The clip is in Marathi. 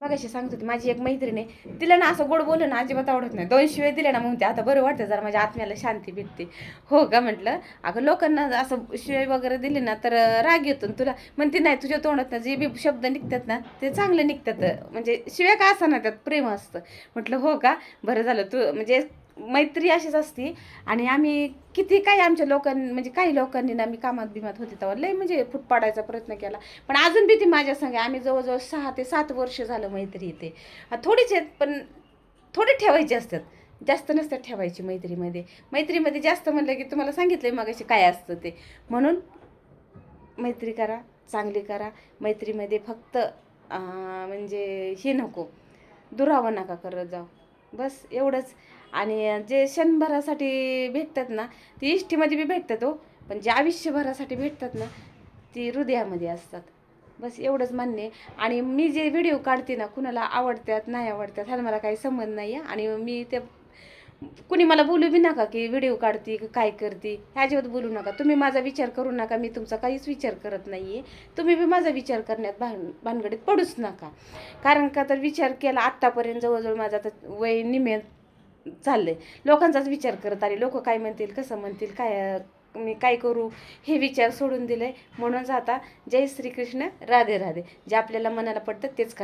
मगाशी सांगत होती माझी एक मैत्रीण आहे, तिला ना असं गोड बोललं ना अजिबात आवडत नाही. 2 शिव्या दिल्या ना मग ते आता बरं वाटतं, जरा माझ्या आत्म्याला शांती भेटते. हो का म्हटलं. अगं लोकांना असं शिव्या वगैरे दिली ना तर राग येतो आणि तुला म्हणते नाही तुझ्या तोंडात ना जे बी शब्द निघतात ना ते चांगले निघतात. म्हणजे शिव्या का असं ना त्यात प्रेम असतं. म्हटलं हो का, बरं झालं तू म्हणजे मैत्री अशीच असती. आणि आम्ही किती काही आमच्या लोकांनी म्हणजे काही लोकांनी ना मी कामात बिमात होते तेव्हा लय म्हणजे फूट पाडायचा प्रयत्न केला. पण अजून बी ती माझ्या संग आम्ही जवळजवळ 6 ते 7 वर्ष झालं मैत्री येते. थोडीच आहेत पण थोडी ठेवायची असतात. जास्त नसतात ठेवायची मैत्रीमध्ये. मैत्रीमध्ये जास्त म्हणलं की तुम्हाला सांगितलंय मगाशी काय असतं ते. म्हणून मैत्री करा, चांगली करा. मैत्रीमध्ये फक्त म्हणजे हे नको, दुरावा नका करत जाऊ. बस एवढंच. आणि जे क्षणभरासाठी भेटतात ना, ती इष्टीमध्ये बी भेटतात हो. पण जे आयुष्यभरासाठी भेटतात ना, ती हृदयामध्ये असतात. बस एवढंच मान्य आहे. आणि मी जे व्हिडिओ काढते ना, कुणाला आवडतात, नाही आवडतात ह्याला मला काही संबंध नाही आहे. आणि मी ते कुणी मला बोलू बी नका की व्हिडिओ काढते काय करते, ह्या अजिबात बोलू नका. तुम्ही माझा विचार करू नका, मी तुमचा काहीच विचार करत नाही आहे. तुम्ही बी माझा विचार करण्यात भानगडीत पडूच नका. कारण का तर विचार केला आत्तापर्यंत जवळजवळ माझा आता वय निम्मे चाललंय. लोकांचाच विचार करत आले. लोक काय म्हणतील, कसं म्हणतील, काय मी काय करू हे विचार सोडून दिले. म्हणूनच आता जय श्रीकृष्ण, राधे राधे. जे आपल्याला मनाला पडतं तेच करा.